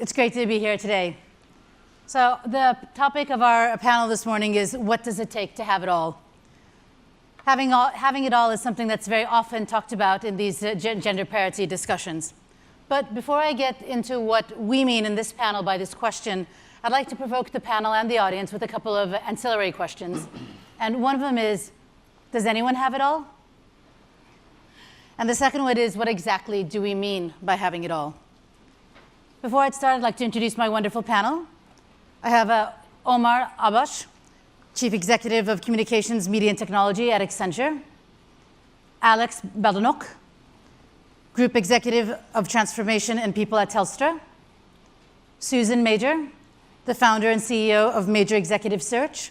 It's great to be here today. So the topic of our panel this morning is, what does it take to have it all? Having it all is something that's very often talked about in these gender parity discussions. But before I get into what we mean in this panel by this question, I'd like to provoke the panel and the audience with a couple of ancillary questions. And one of them is, does anyone have it all? And the second one is, what exactly do we mean by having it all? Before I start, I'd like to introduce my wonderful panel. I have Omar Abash, Chief Executive of Communications, Media and Technology at Accenture. Alex Baldanok, Group Executive of Transformation and People at Telstra. Susan Major, the founder and CEO of Major Executive Search.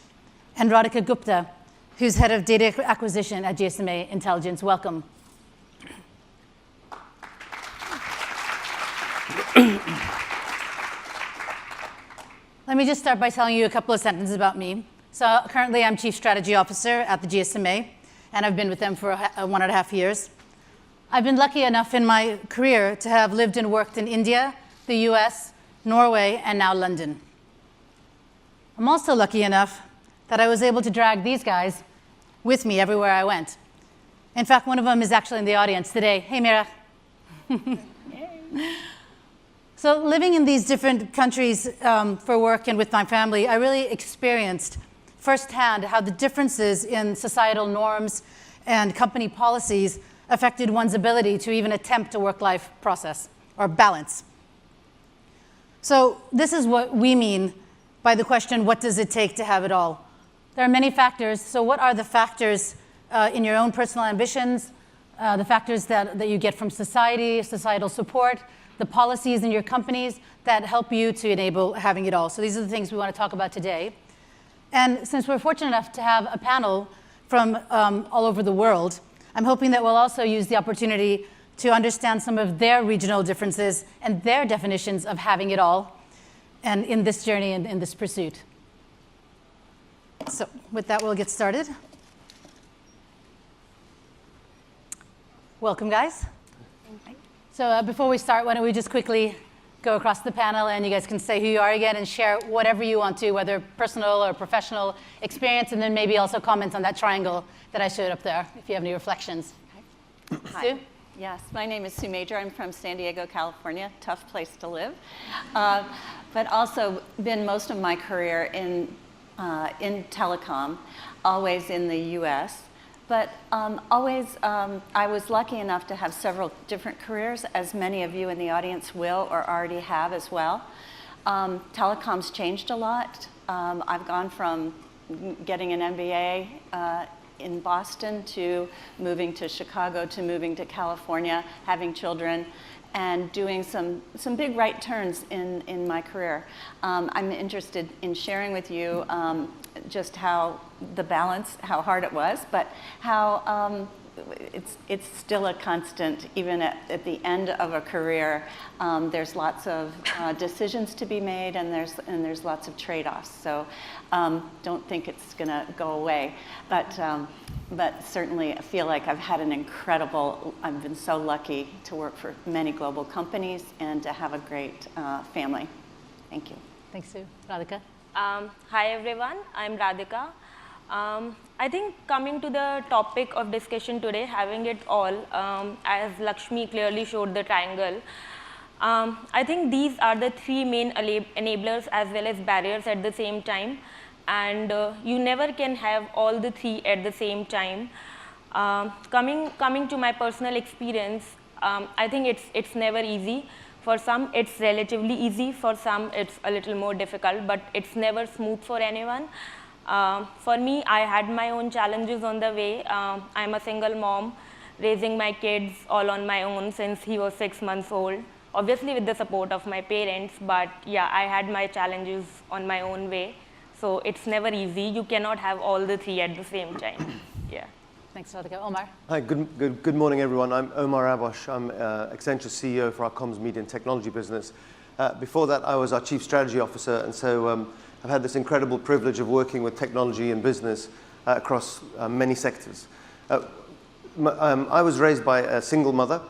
And Radhika Gupta, who's Head of Data Acquisition at GSMA Intelligence. Welcome. Let me just start by telling you a couple of sentences about me. So currently, I'm Chief Strategy Officer at the GSMA, and I've been with them for 1.5 years. I've been lucky enough in my career to have lived and worked in India, the US, Norway, and now London. I'm also lucky enough that I was able to drag these guys with me everywhere I went. In fact, one of them is actually in the audience today. Hey, Mira. So living in these different countries for work and with my family, I really experienced firsthand how the differences in societal norms and company policies affected one's ability to even attempt a work-life process or balance. So this is what we mean by the question, what does it take to have it all? There are many factors. So what are the factors in your own personal ambitions, the factors that you get from society, societal support, the policies in your companies that help you to enable having it all? So these are the things we want to talk about today. And since we're fortunate enough to have a panel from all over the world, I'm hoping that we'll also use the opportunity to understand some of their regional differences and their definitions of having it all, and in this journey and in this pursuit. So with that, we'll get started. Welcome, guys. So before we start, why don't we just quickly go across the panel, and you guys can say who you are again and share whatever you want to, whether personal or professional experience, and then maybe also comment on that triangle that I showed up there, if you have any reflections. Hi. Sue? Yes, my name is Sue Major. I'm from San Diego, California. Tough place to live. But also been most of my career in telecom, always in the US. But I was lucky enough to have several different careers, as many of you in the audience will or already have as well. Telecom's changed a lot. I've gone from getting an MBA in Boston to moving to Chicago to moving to California, having children, and doing some big right turns in my career. I'm interested in sharing with you just how the balance, how hard it was, but how it's still a constant, even at the end of a career. There's lots of decisions to be made, and there's lots of trade-offs. So don't think it's going to go away, but certainly I feel like I've been so lucky to work for many global companies and to have a great family. Thank you. Thanks, Sue. Radhika? Hi, everyone. I'm Radhika. I think coming to the topic of discussion today, having it all, as Lakshmi clearly showed the triangle, I think these are the three main enablers as well as barriers at the same time. And you never can have all the three at the same time. Coming to my personal experience, I think it's never easy. For some, it's relatively easy. For some, it's a little more difficult, but it's never smooth for anyone. For me, I had my own challenges on the way. I'm a single mom, raising my kids all on my own since he was 6 months old, obviously with the support of my parents, but yeah, I had my challenges on my own way. So it's never easy. You cannot have all the three at the same time. Yeah. Thanks, Radhika. Omar? Hi, good morning, everyone. I'm Omar Abash. I'm Accenture CEO for our comms, media, and technology business. Before that, I was our Chief Strategy Officer, and so I've had this incredible privilege of working with technology and business across many sectors. I was raised by a single mother,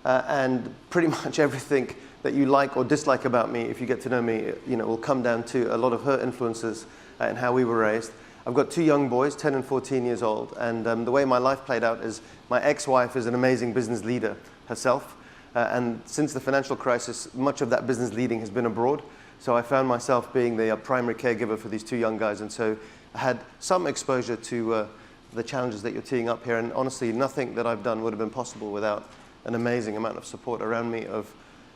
and pretty much everything that you like or dislike about me, if you get to know me, will come down to a lot of her influences and how we were raised. I've got 2 young boys, 10 and 14 years old, and the way my life played out is my ex-wife is an amazing business leader herself, and since the financial crisis, much of that business leading has been abroad, so I found myself being the primary caregiver for these 2 young guys, and so I had some exposure to the challenges that you're teeing up here, and honestly, nothing that I've done would have been possible without an amazing amount of support around me of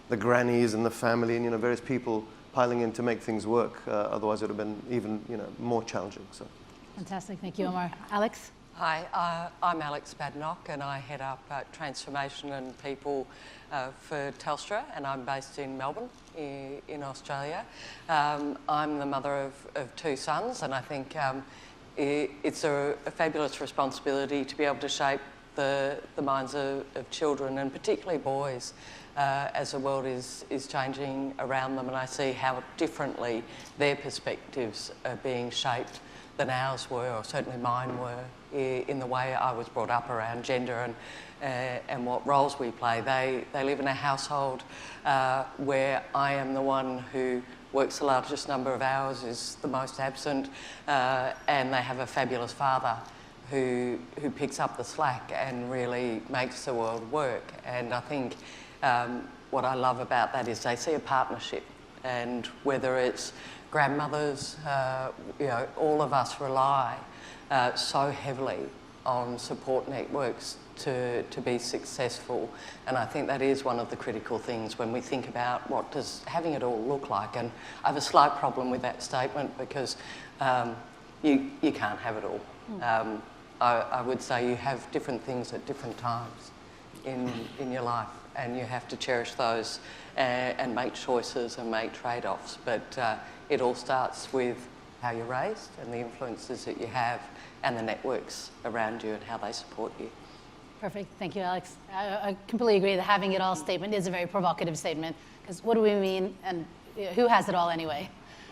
the grannies and the family and various people piling in to make things work. Otherwise, it would have been even more challenging. So, Fantastic. Thank you, Omar. Alex? Hi, I'm Alex Badenoch, and I head up transformation and people for Telstra, and I'm based in Melbourne, in Australia. I'm the mother of 2 sons, and I think it's a fabulous responsibility to be able to shape the minds of children, and particularly boys, as the world is changing around them, and I see how differently their perspectives are being shaped than ours were, or certainly mine were, in the way I was brought up around gender and what roles we play. They live in a household where I am the one who works the largest number of hours, is the most absent, and they have a fabulous father who picks up the slack and really makes the world work. And I think what I love about that is they see a partnership, and whether it's grandmothers, all of us rely so heavily on support networks to be successful, and I think that is one of the critical things when we think about what does having it all look like. And I have a slight problem with that statement because you can't have it all. I would say you have different things at different times in your life, and you have to cherish those and make choices and make trade-offs, but it all starts with how you're raised and the influences that you have and the networks around you and how they support you. Perfect. Thank you, Alex. I completely agree. The having it all statement is a very provocative statement, because what do we mean, and who has it all anyway?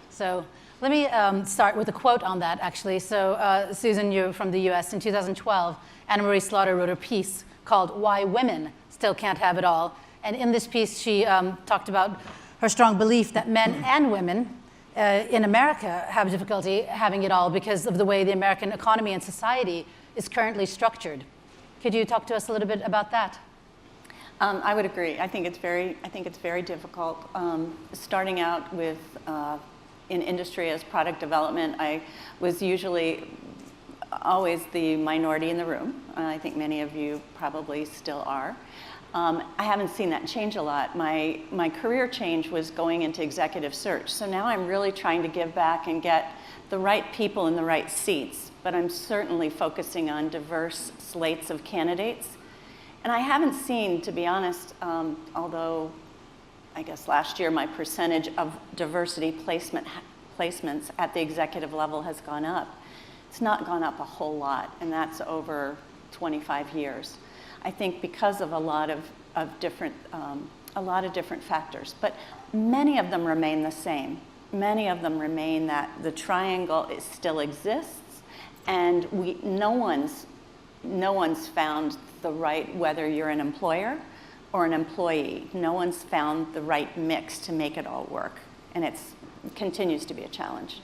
So let me start with a quote on that, actually. So Susan, you're from the US. In 2012, Anna Marie Slaughter wrote a piece called Why Women Still Can't Have It All. And in this piece, she talked about her strong belief that men and women in America have difficulty having it all because of the way the American economy and society is currently structured. Could you talk to us a little bit about that? I would agree. I think it's very difficult. Starting out with in industry as product development, I was usually always the minority in the room. I think many of you probably still are. I haven't seen that change a lot. My career change was going into executive search. So now I'm really trying to give back and get the right people in the right seats. But I'm certainly focusing on diverse slates of candidates. And I haven't seen, to be honest, although I guess last year my percentage of diversity placements at the executive level has gone up. It's not gone up a whole lot, and that's over 25 years. I think because of a lot of different factors, but many of them remain the same. Many of them remain that the triangle still exists, and no one's found the right, whether you're an employer or an employee, no one's found the right mix to make it all work, and it continues to be a challenge.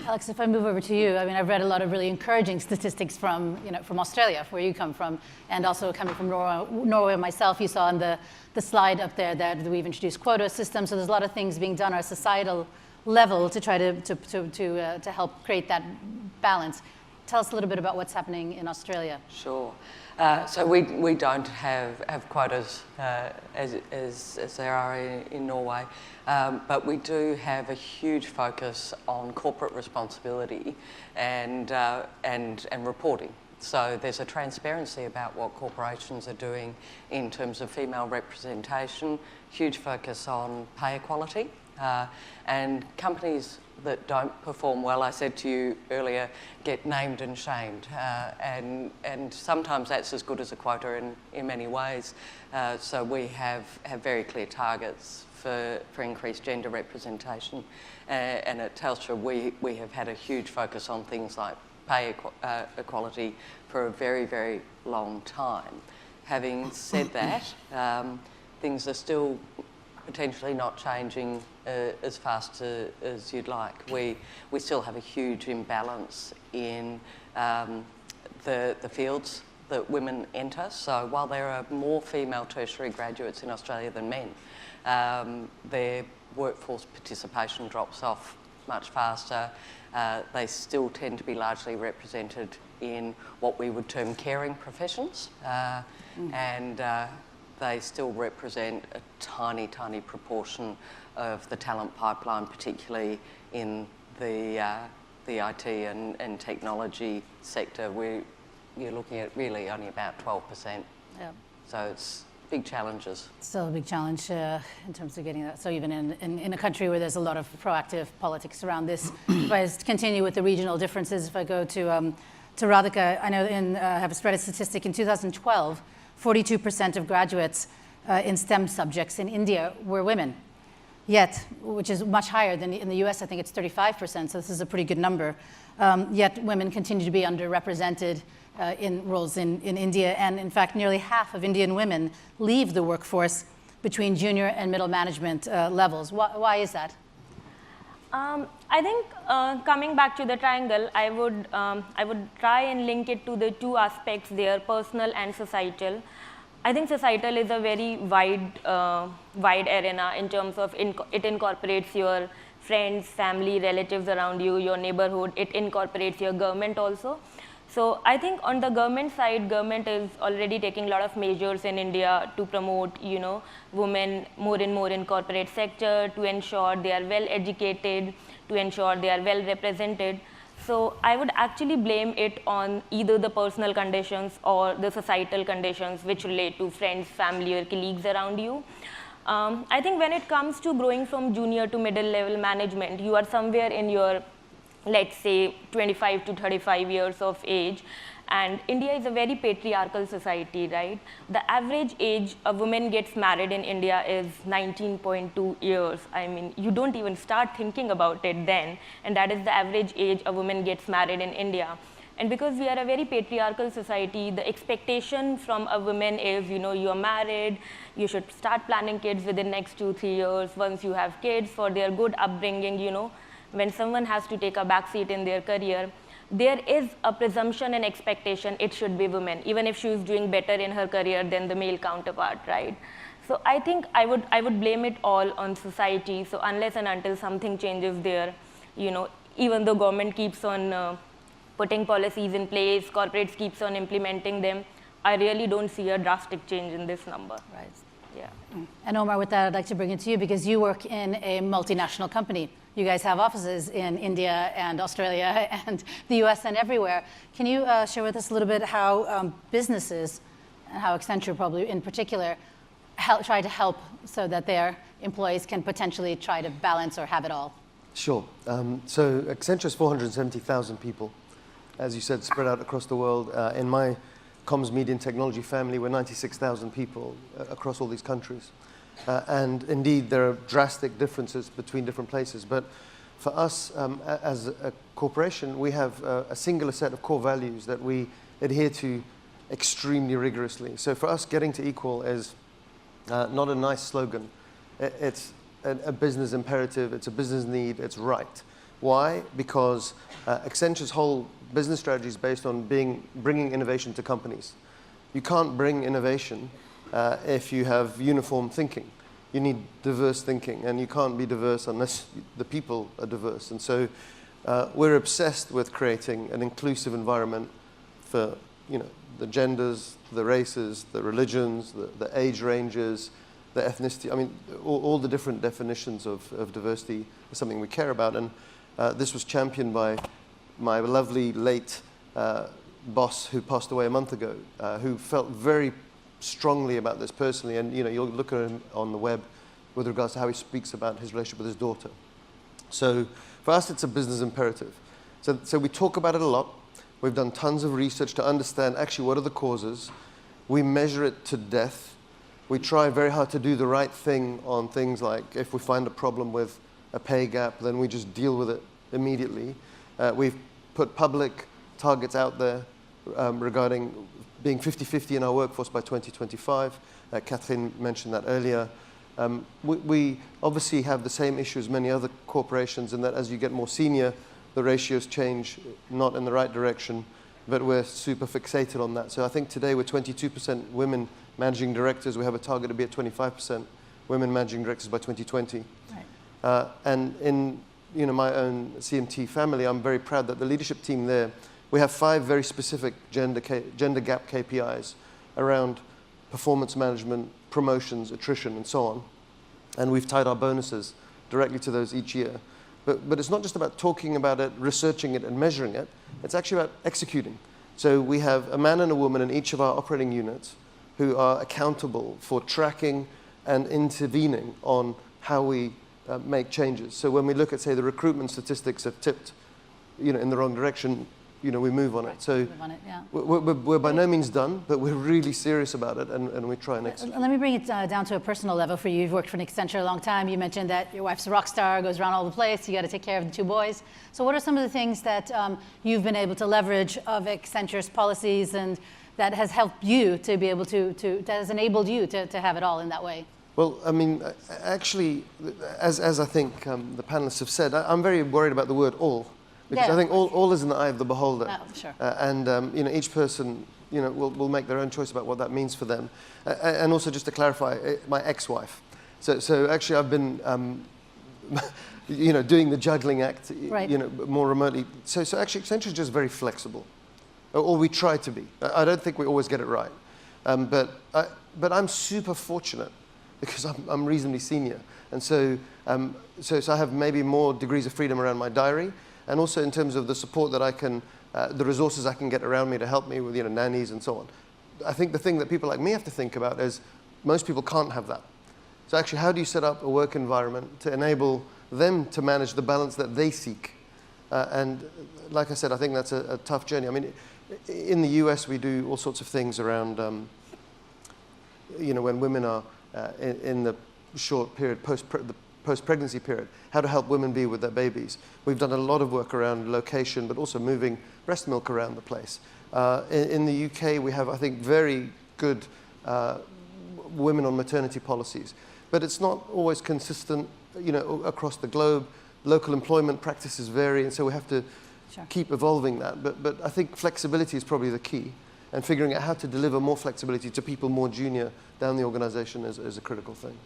Alex, if I move over to you, I mean, I've read a lot of really encouraging statistics from Australia, where you come from, and also coming from Norway myself. You saw on the slide up there that we've introduced quota systems, so there's a lot of things being done at a societal level to try to help create that balance. Tell us a little bit about what's happening in Australia. Sure. So we don't have quotas as there are in Norway, but we do have a huge focus on corporate responsibility and reporting. So there's a transparency about what corporations are doing in terms of female representation, huge focus on pay equality, and companies that don't perform well, I said to you earlier, get named and shamed, and sometimes that's as good as a quota in many ways. So we have very clear targets for increased gender representation, and at Telstra we have had a huge focus on things like pay equality for a very, very long time. Having said that, things are still potentially not changing as fast as you'd like. We still have a huge imbalance in the fields that women enter. So while there are more female tertiary graduates in Australia than men, their workforce participation drops off much faster. They still tend to be largely represented in what we would term caring professions, and they still represent a tiny, tiny proportion of the talent pipeline, particularly in the IT and technology sector, where you're looking at really only about 12%. Yeah. So it's big challenges. Still a big challenge in terms of getting that. So even in a country where there's a lot of proactive politics around this, if I continue with the regional differences, if I go to Radhika, I know I have a statistic in 2012, 42% of graduates in STEM subjects in India were women. Yet, which is much higher than in the US, I think it's 35%, so this is a pretty good number. Yet women continue to be underrepresented in roles in India, and in fact, nearly half of Indian women leave the workforce between junior and middle management levels. Why is that? I think coming back to the triangle, I would try and link it to the two aspects there, personal and societal. I think societal is a very wide arena in terms of it incorporates your friends, family, relatives around you, your neighborhood. It incorporates your government also. So I think on the government side, government is already taking a lot of measures in India to promote, women more and more in corporate sector, to ensure they are well educated, to ensure they are well represented. So I would actually blame it on either the personal conditions or the societal conditions which relate to friends, family, or colleagues around you. I think when it comes to growing from junior to middle level management, you are somewhere in your, let's say, 25 to 35 years of age. And India is a very patriarchal society, right? The average age a woman gets married in India is 19.2 years. I mean, you don't even start thinking about it then. And that is the average age a woman gets married in India. And because we are a very patriarchal society, the expectation from a woman is, you're married, you should start planning kids within next 2-3 years. Once you have kids, for their good upbringing, when someone has to take a backseat in their career, there is a presumption and expectation it should be women, even if she is doing better in her career than the male counterpart, right? So I think I would blame it all on society. So unless and until something changes there, even though government keeps on putting policies in place, corporates keeps on implementing them, I really don't see a drastic change in this number. Right. Yeah. And Omar, with that, I'd like to bring it to you because you work in a multinational company. You guys have offices in India and Australia and the US and everywhere. Can you share with us a little bit how businesses, and how Accenture probably in particular, try to help so that their employees can potentially try to balance or have it all? Sure. So Accenture is 470,000 people, as you said, spread out across the world. In my comms, media, and technology family, we're 96,000 people across all these countries. And indeed, there are drastic differences between different places. But for us, as a corporation, we have a singular set of core values that we adhere to extremely rigorously. So for us, getting to equal is not a nice slogan. It's a business imperative. It's a business need. It's right. Why? Because Accenture's whole business strategy is based on bringing innovation to companies. You can't bring innovation if you have uniform thinking. You need diverse thinking, and you can't be diverse unless the people are diverse. And so we're obsessed with creating an inclusive environment for the genders, the races, the religions, the age ranges, the ethnicity. I mean, all the different definitions of diversity is something we care about. And this was championed by my lovely late boss who passed away a month ago, who felt very strongly about this personally, and you'll look at him on the web with regards to how he speaks about his relationship with his daughter. So for us, it's a business imperative. So we talk about it a lot. We've done tons of research to understand actually what are the causes. We measure it to death. We try very hard to do the right thing on things like if we find a problem with a pay gap, then we just deal with it immediately. We've put public targets out there regarding being 50-50 in our workforce by 2025. Catherine mentioned that earlier. We obviously have the same issue as many other corporations in that as you get more senior, the ratios change, not in the right direction, but we're super fixated on that. So I think today we're 22% women managing directors. We have a target to be at 25% women managing directors by 2020. Right. And in my own CMT family, I'm very proud that the leadership team there, we have 5 very specific gender gap KPIs around performance management, promotions, attrition, and so on. And we've tied our bonuses directly to those each year. But it's not just about talking about it, researching it, and measuring it. It's actually about executing. So we have a man and a woman in each of our operating units who are accountable for tracking and intervening on how we make changes. So when we look at, say, the recruitment statistics have tipped, in the wrong direction, we move on it. So move on it, yeah. we're by no means done, but we're really serious about it, and we try and execute. Let me bring it down to a personal level for you. You've worked for Accenture a long time. You mentioned that your wife's a rock star, goes around all the place. You got to take care of the 2 boys. So what are some of the things that you've been able to leverage of Accenture's policies and that has helped you to be able that has enabled you to have it all in that way? Well, I mean, actually, as I think the panelists have said, I'm very worried about the word all. Because I think all is in the eye of the beholder. Oh, sure. And each person will make their own choice about what that means for them. And also, just to clarify, my ex-wife. So actually, I've been doing the juggling act right. more remotely. So actually, Accenture is just very flexible, or we try to be. I don't think we always get it right, but I'm super fortunate because I'm reasonably senior, and so I have maybe more degrees of freedom around my diary. And also in terms of the support that I can, the resources I can get around me to help me with, nannies and so on. I think the thing that people like me have to think about is most people can't have that. So actually, how do you set up a work environment to enable them to manage the balance that they seek? And like I said, I think that's a tough journey. I mean, in the US, we do all sorts of things around, when women are in the short period, post-pregnancy period, how to help women be with their babies. We've done a lot of work around location, but also moving breast milk around the place. In the UK, we have, I think, very good women on maternity policies. But it's not always consistent, across the globe. Local employment practices vary, and so we have to keep evolving that. But I think flexibility is probably the key, and figuring out how to deliver more flexibility to people more junior down the organization is a critical thing.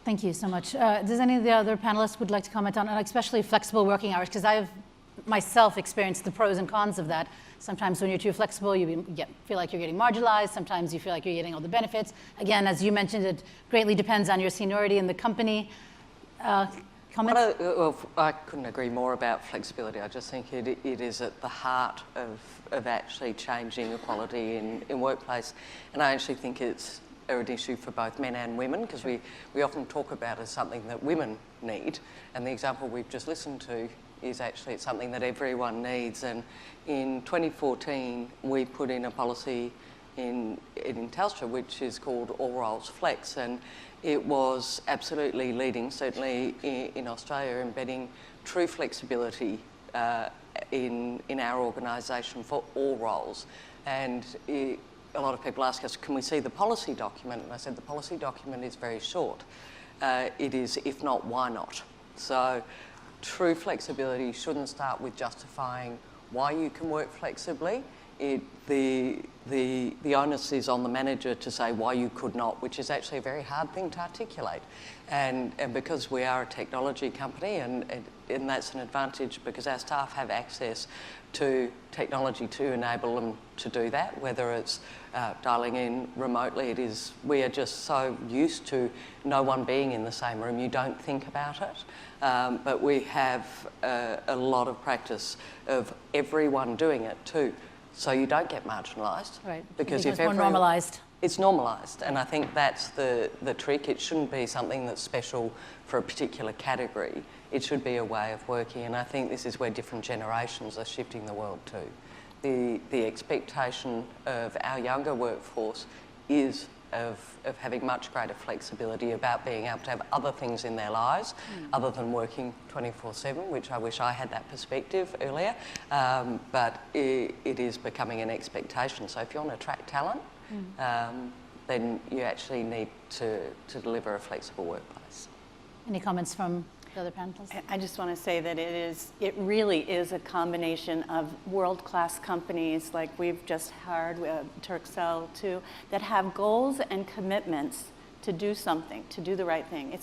Thank you so much. Does any of the other panelists would like to comment on, especially flexible working hours? Because I've myself experienced the pros and cons of that. Sometimes when you're too flexible, you feel like you're getting marginalized. Sometimes you feel like you're getting all the benefits. Again, as you mentioned, it greatly depends on your seniority in the company. Comments? Well, I couldn't agree more about flexibility. I just think it is at the heart of actually changing equality in workplace. And I actually think it's an issue for both men and women, because we often talk about it as something that women need, and the example we've just listened to is actually it's something that everyone needs. And in 2014 we put in a policy in Telstra which is called All Roles Flex, and it was absolutely leading, certainly in Australia, embedding true flexibility in our organisation for all roles. And a lot of people ask us, can we see the policy document? And I said, the policy document is very short. It is, if not, why not? So true flexibility shouldn't start with justifying why you can work flexibly. The onus is on the manager to say why you could not, which is actually a very hard thing to articulate. And because we are a technology company, and that's an advantage because our staff have access to technology to enable them to do that, whether it's dialing in remotely. We are just so used to no one being in the same room, you don't think about it. But we have a lot of practice of everyone doing it too, so you don't get marginalised. Right, because it's more normalised. It's normalised, and I think that's the trick. It shouldn't be something that's special for a particular category. It should be a way of working, and I think this is where different generations are shifting the world to. The expectation of our younger workforce is of having much greater flexibility about being able to have other things in their lives other than working 24/7, which I wish I had that perspective earlier, but it is becoming an expectation. So if you want to attract talent, then you actually need to deliver a flexible workplace. Any comments from the other panelists? I just want to say that it really is a combination of world-class companies like we've just heard, Turkcell too, that have goals and commitments to do something, to do the right thing.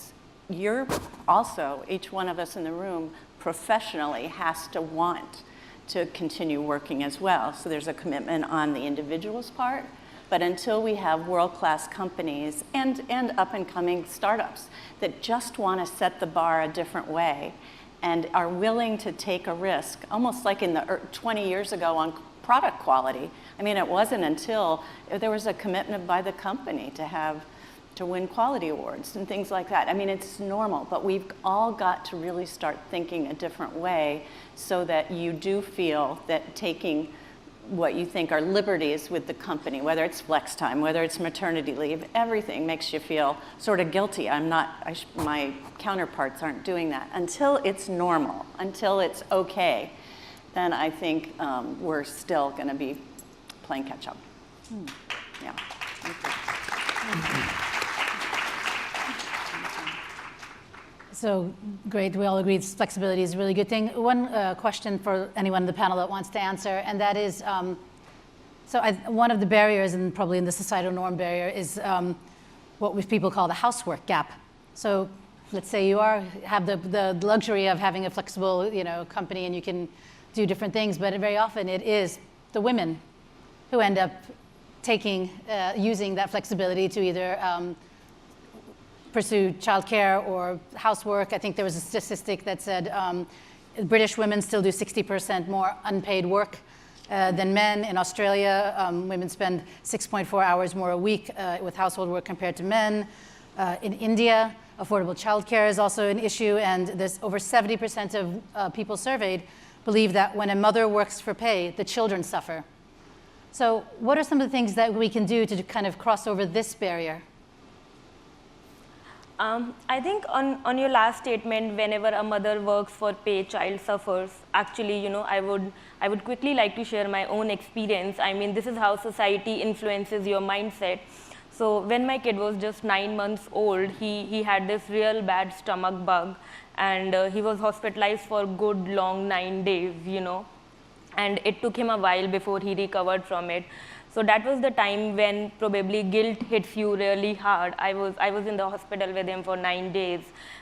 You're also, each one of us in the room professionally has to want to continue working as well. So there's a commitment on the individual's part, but until we have world-class companies and up-and-coming startups that just want to set the bar a different way and are willing to take a risk, almost like in the 20 years ago on product quality. I mean, it wasn't until there was a commitment by the company to win quality awards and things like that. I mean, it's normal, but we've all got to really start thinking a different way so that you do feel that taking what you think are liberties with the company, whether it's flex time, whether it's maternity leave, everything makes you feel sort of guilty. My counterparts aren't doing that. Until it's normal, until it's okay, then I think we're still going to be playing catch up. Yeah, thank you. So great, we all agree flexibility is a really good thing. One question for anyone in the panel that wants to answer, and that is, one of the barriers, and probably in the societal norm barrier, is what people call the housework gap. So let's say you have the luxury of having a flexible company and you can do different things, but very often it is the women who end up using that flexibility to either pursue childcare or housework. I think there was a statistic that said British women still do 60% more unpaid work than men. In Australia, women spend 6.4 hours more a week with household work compared to men. In India, affordable childcare is also an issue, and there's over 70% of people surveyed believe that when a mother works for pay, the children suffer. So what are some of the things that we can do to kind of cross over this barrier? I think on your last statement, whenever a mother works for pay, child suffers. Actually, I would quickly like to share my own experience. I mean, this is how society influences your mindset. So when my kid was just 9 months old, he had this real bad stomach bug, and he was hospitalized for a good long 9 days, and it took him a while before he recovered from it. So that was the time when probably guilt hits you really hard. I was in the hospital with him for 9 days,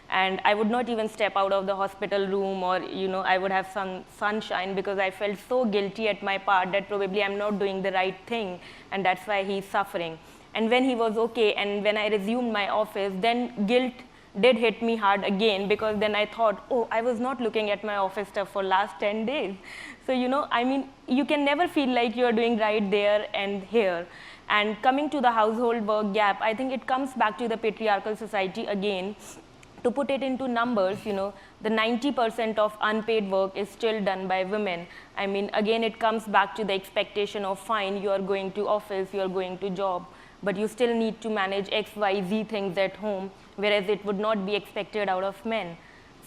and I would not even step out of the hospital room, or I would have some sunshine because I felt so guilty at my part that probably I'm not doing the right thing, and that's why he's suffering. And when he was okay, and when I resumed my office, then guilt did hit me hard again, because then I thought, oh, I was not looking at my office stuff for last 10 days. So, I mean, you can never feel like you're doing right there and here. And coming to the household work gap, I think it comes back to the patriarchal society again. To put it into numbers, the 90% of unpaid work is still done by women. I mean, again, it comes back to the expectation of, fine, you are going to office, you are going to job, but you still need to manage X, Y, Z things at home, whereas it would not be expected out of men.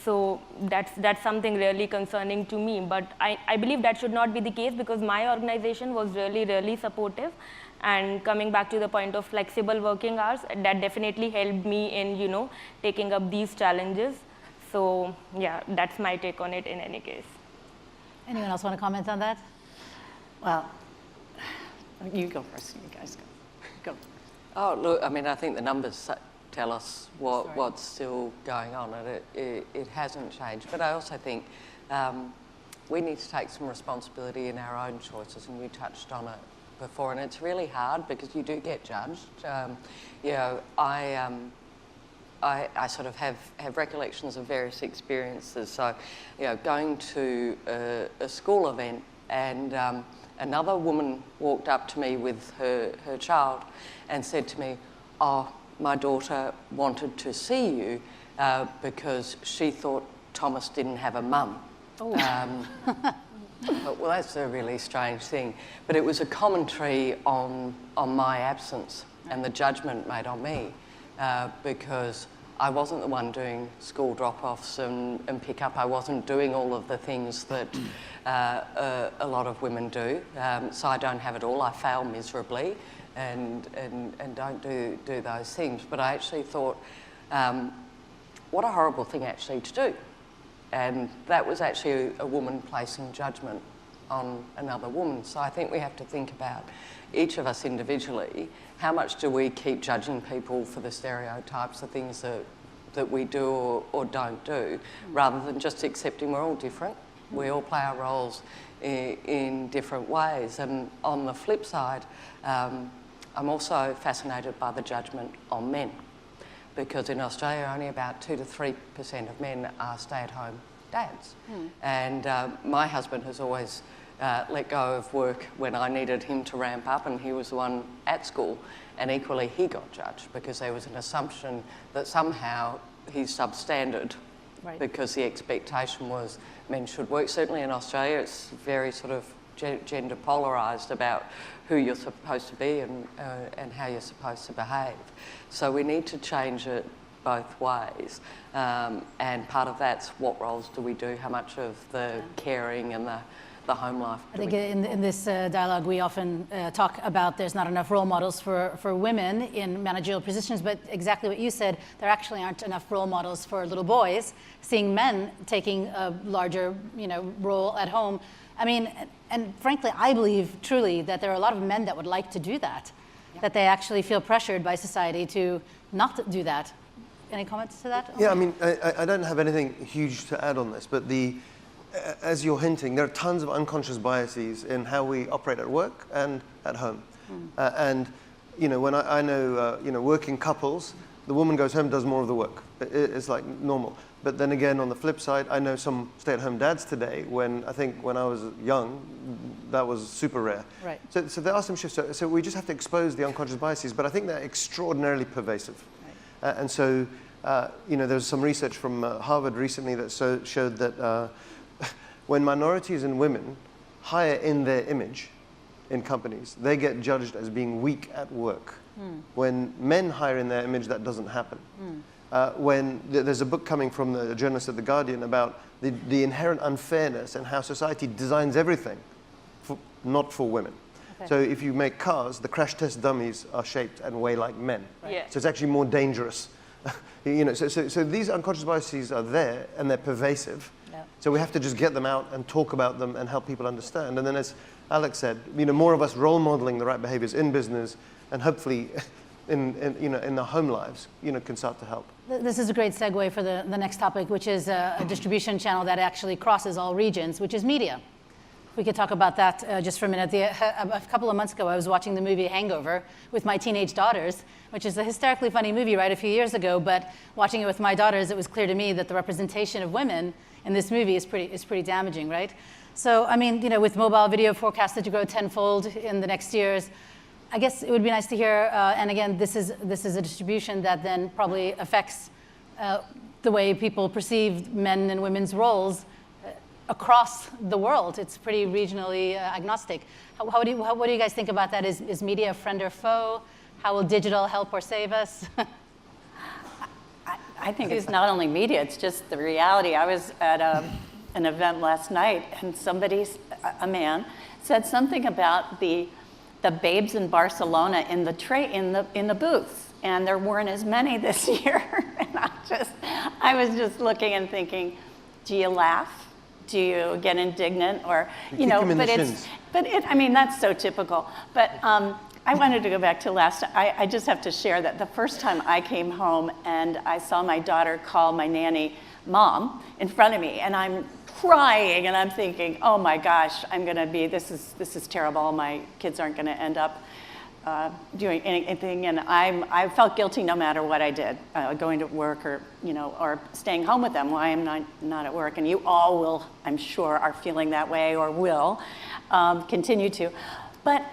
So that's something really concerning to me. But I believe that should not be the case, because my organization was really, really supportive. And coming back to the point of flexible working hours, that definitely helped me in, taking up these challenges. So yeah, that's my take on it in any case. Anyone else want to comment on that? Well, you go first, you guys go. Oh, look, I mean, I think the numbers tell us what's still going on, and it hasn't changed. But I also think we need to take some responsibility in our own choices, and you touched on it before, and it's really hard because you do get judged. I sort of have recollections of various experiences. So, going to a school event, and another woman walked up to me with her child and said to me, "Oh, my daughter wanted to see you because she thought Thomas didn't have a mum." Well, that's a really strange thing. But it was a commentary on my absence and the judgment made on me because I wasn't the one doing school drop-offs and pick-up. I wasn't doing all of the things that a lot of women do. So I don't have it all. I fail miserably. and don't do those things. But I actually thought, what a horrible thing actually to do. And that was actually a woman placing judgment on another woman. So I think we have to think about, each of us individually, how much do we keep judging people for the stereotypes, the things that we do or don't do, rather than just accepting we're all different. We all play our roles in different ways. And on the flip side, I'm also fascinated by the judgment on men, because in Australia only about 2 to 3% of men are stay-at-home dads. And my husband has always let go of work when I needed him to ramp up, and he was the one at school, and equally he got judged because there was an assumption that somehow he's substandard, Right. because the expectation was men should work. Certainly in Australia it's very sort of gender polarised about who you're supposed to be and how you're supposed to behave. So we need to change it both ways, and part of that's what roles do we do, how much of the caring and the home life. I think in this dialogue we often talk about there's not enough role models for women in managerial positions, but exactly what you said, there actually aren't enough role models for little boys, seeing men taking a larger role at home. I mean, and frankly, I believe truly that there are a lot of men that would like to do that, that they actually feel pressured by society to not do that. Any comments to that? Yeah, I mean, I don't have anything huge to add on this, but as you're hinting, there are tons of unconscious biases in how we operate at work and at home. And when I know working couples, the woman goes home, does more of the work. It's like normal. But then again, on the flip side, I know some stay-at-home dads today. When I was young, that was super rare. Right. So there are some shifts. So we just have to expose the unconscious biases, but I think they're extraordinarily pervasive. Right. And so there's some research from Harvard recently that showed that when minorities and women hire in their image in companies, they get judged as being weak at work. When men hire in their image, that doesn't happen. When there's a book coming from the journalist at The Guardian about the inherent unfairness and how society designs everything not for women. Okay. So if you make cars, the crash test dummies are shaped and weigh like men. Right. Yeah. So it's actually more dangerous. So these unconscious biases are there and they're pervasive. Yeah. So we have to just get them out and talk about them and help people understand. And then, as Alex said, more of us role modeling the right behaviors in business and hopefully in the home lives, can start to help. This is a great segue for the next topic, which is a distribution channel that actually crosses all regions, which is media. We could talk about that just for a minute. A couple of months ago, I was watching the movie Hangover with my teenage daughters, which is a hysterically funny movie, right, a few years ago. But watching it with my daughters, it was clear to me that the representation of women in this movie is pretty damaging, right? So, I mean, with mobile video forecasted to grow tenfold in the next years, I guess it would be nice to hear. And again, this is a distribution that then probably affects the way people perceive men and women's roles across the world. It's pretty regionally agnostic. What do you guys think about that? Is media a friend or foe? How will digital help or save us? I think it's not only media, it's just the reality. I was at an event last night and a man, said something about the babes in Barcelona in the booths. And there weren't as many this year. And I was just looking and thinking, do you laugh? Do you get indignant? Or, I mean, that's so typical. But I wanted to go back to I just have to share that the first time I came home and I saw my daughter call my nanny mom in front of me, and I'm crying and I'm thinking, oh my gosh, this is terrible. My kids aren't gonna end up doing anything, and I felt guilty no matter what I did, going to work or staying home with them. Why am I not at work? And you all will, I'm sure, are feeling that way or will continue to. But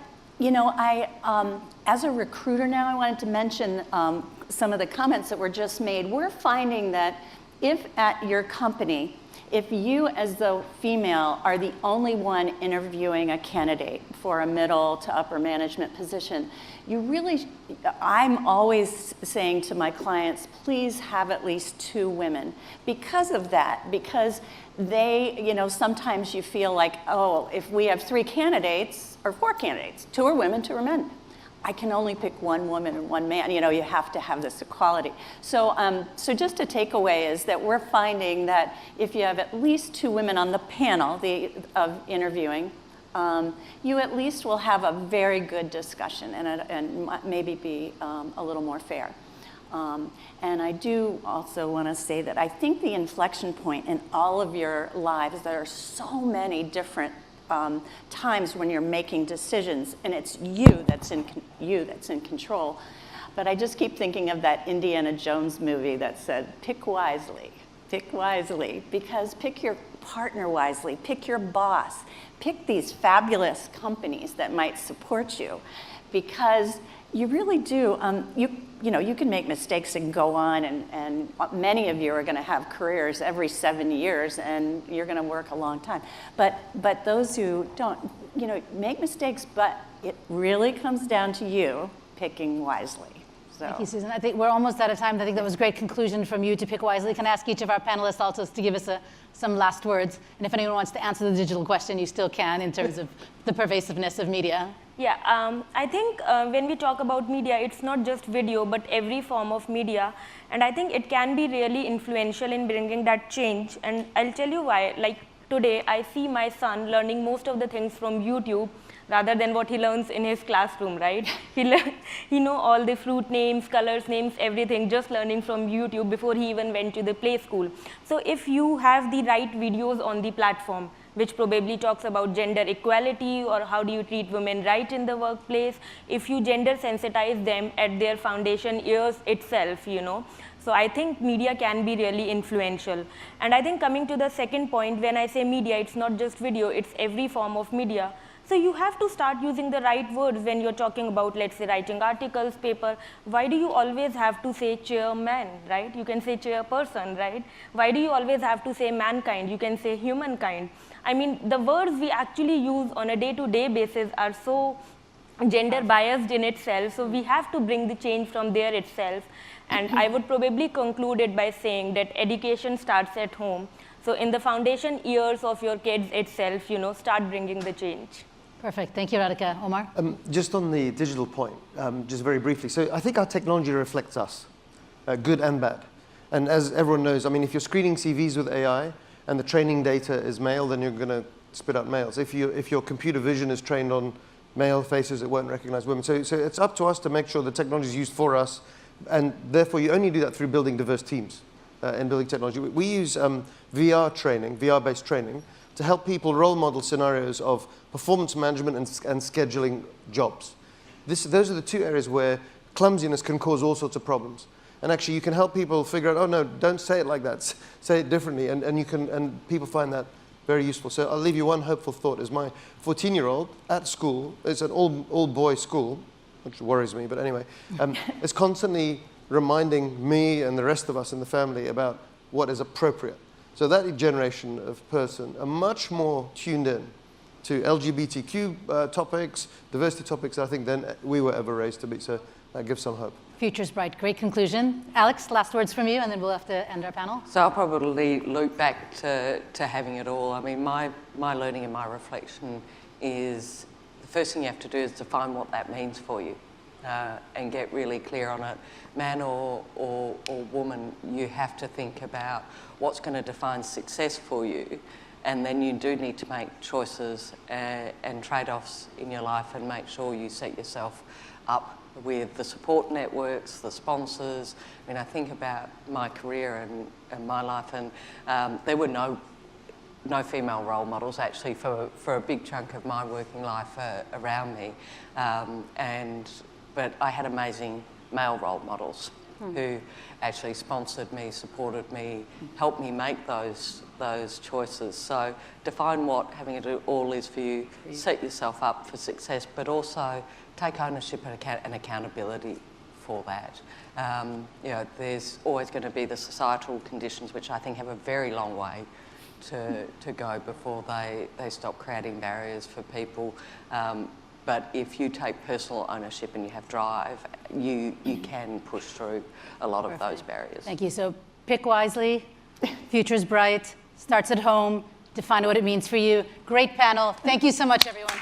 as a recruiter now, I wanted to mention some of the comments that were just made. We're finding that if at your company, if you as the female are the only one interviewing a candidate for a middle to upper management position, I'm always saying to my clients, please have at least 2 women. Because of that, because they, sometimes you feel like, oh, if we have 3 candidates or 4 candidates, 2 are women, 2 are men. I can only pick one woman and one man. You know, you have to have this equality. So, so just a takeaway is that we're finding that if you have at least 2 women on the panel of interviewing, you at least will have a very good discussion and maybe be a little more fair. And I do also want to say that I think the inflection point in all of your lives, there are so many different times when you're making decisions, and it's you that's in control. But I just keep thinking of that Indiana Jones movie that said, pick wisely, because pick your partner wisely, pick your boss, pick these fabulous companies that might support you, because you really do, you know, you can make mistakes and go on, and many of you are going to have careers every 7 years, and you're going to work a long time. But those who don't, you know, make mistakes, but it really comes down to you picking wisely. So. Thank you, Susan. I think we're almost out of time. I think that was a great conclusion from you to pick wisely. Can I ask each of our panelists also to give us some last words? And if anyone wants to answer the digital question, you still can in terms of the pervasiveness of media. Yeah, I think when we talk about media, it's not just video, but every form of media. And I think it can be really influential in bringing that change. And I'll tell you why. Like today, I see my son learning most of the things from YouTube rather than what he learns in his classroom, right? He know all the fruit names, colors names, everything, just learning from YouTube before he even went to the play school. So if you have the right videos on the platform, which probably talks about gender equality or how do you treat women right in the workplace, if you gender sensitize them at their foundation years itself, you know. So I think media can be really influential. And I think coming to the second point, when I say media, it's not just video, it's every form of media. So you have to start using the right words when you're talking about, let's say, writing articles, paper. Why do you always have to say chairman, right? You can say chairperson, right? Why do you always have to say mankind? You can say humankind. I mean, the words we actually use on a day-to-day basis are so gender biased in itself, so we have to bring the change from there itself. And I would probably conclude it by saying that education starts at home. So in the foundation years of your kids itself, you know, start bringing the change. Perfect. Thank you, Radhika. Omar? Just on the digital point, just very briefly. So I think our technology reflects us, good and bad. And as everyone knows, I mean, if you're screening CVs with AI and the training data is male, then you're going to spit out males. If your computer vision is trained on male faces, it won't recognize women. So it's up to us to make sure the technology is used for us. And therefore, you only do that through building diverse teams and building technology. We use VR training, VR-based training, to help people role model scenarios of performance management and scheduling jobs. Those are the 2 areas where clumsiness can cause all sorts of problems. And actually, you can help people figure out, oh no, don't say it like that, say it differently, and people find that very useful. So I'll leave you one hopeful thought. Is my 14-year-old at school, it's an all-boys school, which worries me, but anyway, is constantly reminding me and the rest of us in the family about what is appropriate. So that generation of person are much more tuned in to LGBTQ topics, diversity topics, I think, than we were ever raised to be. So that gives some hope. Future's bright. Great conclusion. Alex, last words from you, and then we'll have to end our panel. So I'll probably loop back to having it all. I mean, my learning and my reflection is the first thing you have to do is define what that means for you. And get really clear on it. Man or woman, you have to think about what's going to define success for you, and then you do need to make choices and trade-offs in your life and make sure you set yourself up with the support networks, the sponsors. I mean, I think about my career and my life, and there were no female role models actually for a big chunk of my working life around me, but I had amazing male role models who actually sponsored me, supported me, helped me make those choices. So define what having it all is for you, set yourself up for success, but also take ownership and accountability for that. You know, there's always going to be the societal conditions, which I think have a very long way to go before they stop creating barriers for people. But if you take personal ownership and you have drive, you can push through a lot of those barriers. Thank you. So pick wisely, future's bright, starts at home, define what it means for you. Great panel. Thank you so much, everyone.